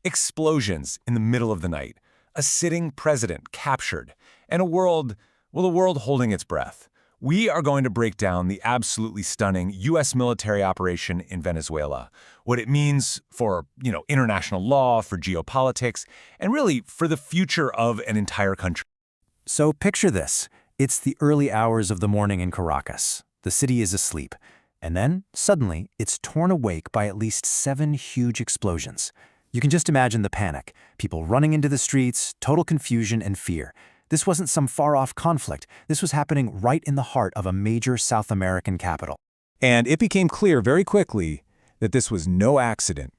explosions in the middle of the night, a sitting president captured, and a world holding its breath. We are going to break down the absolutely stunning U.S. military operation in Venezuela, what it means for, international law, for geopolitics, and really for the future of an entire country. So picture this. It's the early hours of the morning in Caracas. The city is asleep. And then, suddenly, it's torn awake by at least 7 huge explosions. You can just imagine the panic. People running into the streets, total confusion and fear. This wasn't some far-off conflict. This was happening right in the heart of a major South American capital. And it became clear very quickly that this was no accident.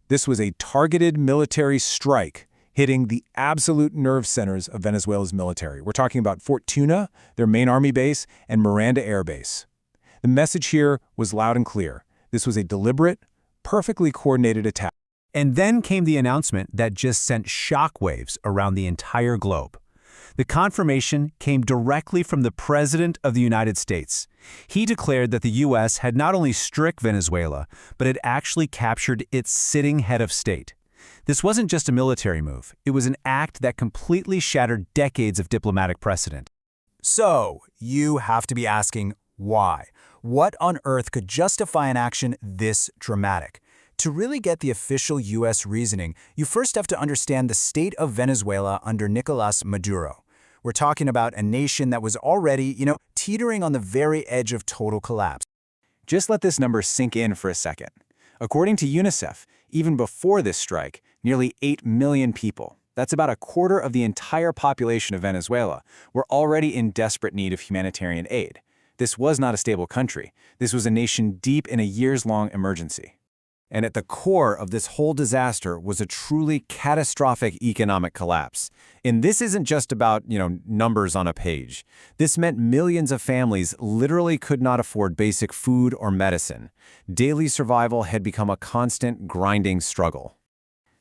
This was a targeted military strike hitting the absolute nerve centers of Venezuela's military. We're talking about Fort Tuna, their main army base, and Miranda Air Base. The message here was loud and clear. This was a deliberate, perfectly coordinated attack. And then came the announcement that just sent shockwaves around the entire globe. The confirmation came directly from the President of the United States. He declared that the U.S. had not only struck Venezuela, but had actually captured its sitting head of state. This wasn't just a military move. It was an act that completely shattered decades of diplomatic precedent. So, you have to be asking, why? What on earth could justify an action this dramatic? To really get the official U.S. reasoning, you first have to understand the state of Venezuela under Nicolás Maduro. We're talking about a nation that was already, teetering on the very edge of total collapse. Just let this number sink in for a second. According to UNICEF, even before this strike, nearly 8 million people, that's about a quarter of the entire population of Venezuela, were already in desperate need of humanitarian aid. This was not a stable country. This was a nation deep in a years-long emergency. And at the core of this whole disaster was a truly catastrophic economic collapse. And this isn't just about, numbers on a page. This meant millions of families literally could not afford basic food or medicine. Daily survival had become a constant, grinding struggle.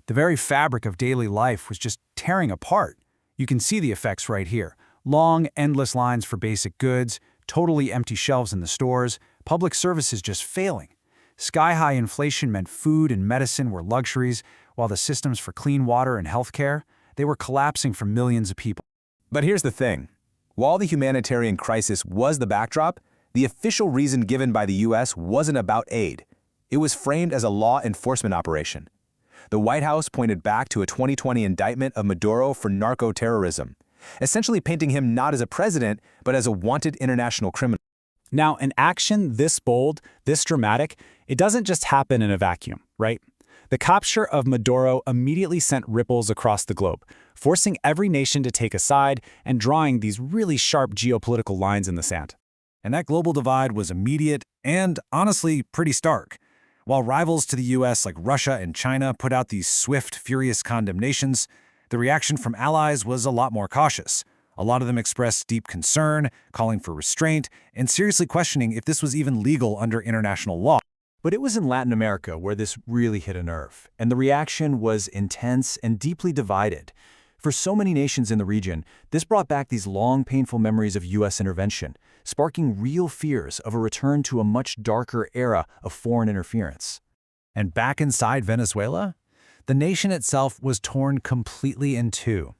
The very fabric of daily life was just tearing apart. You can see the effects right here. Long, endless lines for basic goods, totally empty shelves in the stores, public services just failing. Sky-high inflation meant food and medicine were luxuries, while the systems for clean water and healthcare, they were collapsing for millions of people. But here's the thing. While the humanitarian crisis was the backdrop, the official reason given by the U.S. wasn't about aid. It was framed as a law enforcement operation. The White House pointed back to a 2020 indictment of Maduro for narco-terrorism, essentially painting him not as a president, but as a wanted international criminal. Now, an action this bold, this dramatic, it doesn't just happen in a vacuum, right? The capture of Maduro immediately sent ripples across the globe, forcing every nation to take a side and drawing these really sharp geopolitical lines in the sand. And that global divide was immediate and, honestly, pretty stark. While rivals to the U.S. like Russia and China put out these swift, furious condemnations, the reaction from allies was a lot more cautious. A lot of them expressed deep concern, calling for restraint, and seriously questioning if this was even legal under international law. But it was in Latin America where this really hit a nerve, and the reaction was intense and deeply divided. For so many nations in the region, this brought back these long, painful memories of U.S. intervention, sparking real fears of a return to a much darker era of foreign interference. And back inside Venezuela, the nation itself was torn completely in two.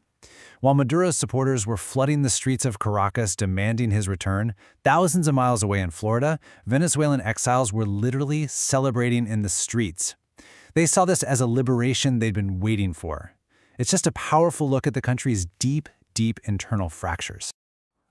While Maduro's supporters were flooding the streets of Caracas demanding his return, thousands of miles away in Florida, Venezuelan exiles were literally celebrating in the streets. They saw this as a liberation they'd been waiting for. It's just a powerful look at the country's deep, deep internal fractures.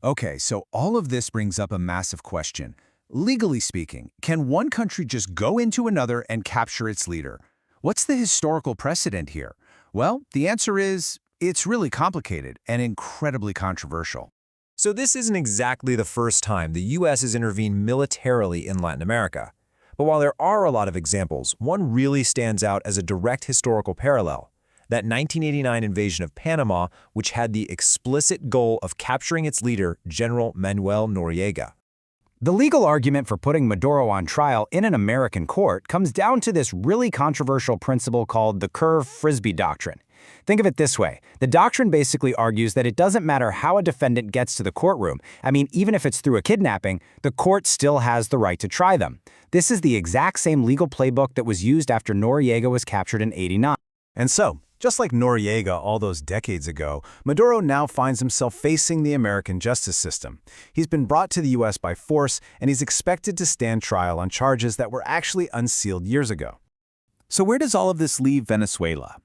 Okay, so all of this brings up a massive question. Legally speaking, can one country just go into another and capture its leader? What's the historical precedent here? Well, the answer is, it's really complicated and incredibly controversial. So this isn't exactly the first time the U.S. has intervened militarily in Latin America. But while there are a lot of examples, one really stands out as a direct historical parallel. That 1989 invasion of Panama, which had the explicit goal of capturing its leader, General Manuel Noriega. The legal argument for putting Maduro on trial in an American court comes down to this really controversial principle called the curve-Frisbee doctrine. Think of it this way. The doctrine basically argues that it doesn't matter how a defendant gets to the courtroom. Even if it's through a kidnapping, the court still has the right to try them. This is the exact same legal playbook that was used after Noriega was captured in '89. And so, Just like Noriega all those decades ago, Maduro now finds himself facing the American justice system. He's been brought to the U.S. by force, and he's expected to stand trial on charges that were actually unsealed years ago. So where does all of this leave Venezuela?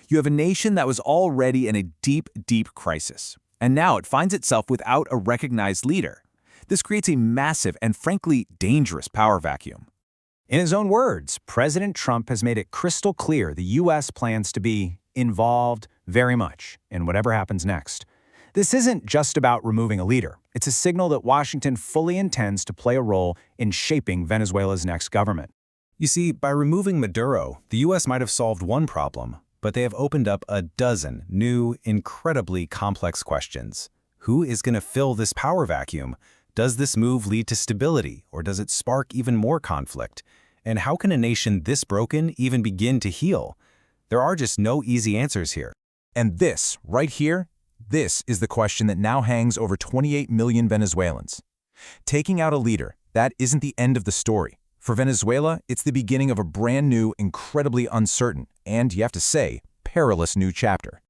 You have a nation that was already in a deep, deep crisis, and now it finds itself without a recognized leader. This creates a massive and frankly dangerous power vacuum. In his own words, President Trump has made it crystal clear the U.S. plans to be involved very much in whatever happens next. This isn't just about removing a leader. It's a signal that Washington fully intends to play a role in shaping Venezuela's next government. You see, by removing Maduro, the U.S. might have solved one problem, but they have opened up a dozen new, incredibly complex questions. Who is going to fill this power vacuum? Does this move lead to stability, or does it spark even more conflict? And how can a nation this broken even begin to heal? There are just no easy answers here. And this, right here, this is the question that now hangs over 28 million Venezuelans. Taking out a leader, that isn't the end of the story. For Venezuela, it's the beginning of a brand new, incredibly uncertain, and, you have to say, perilous new chapter.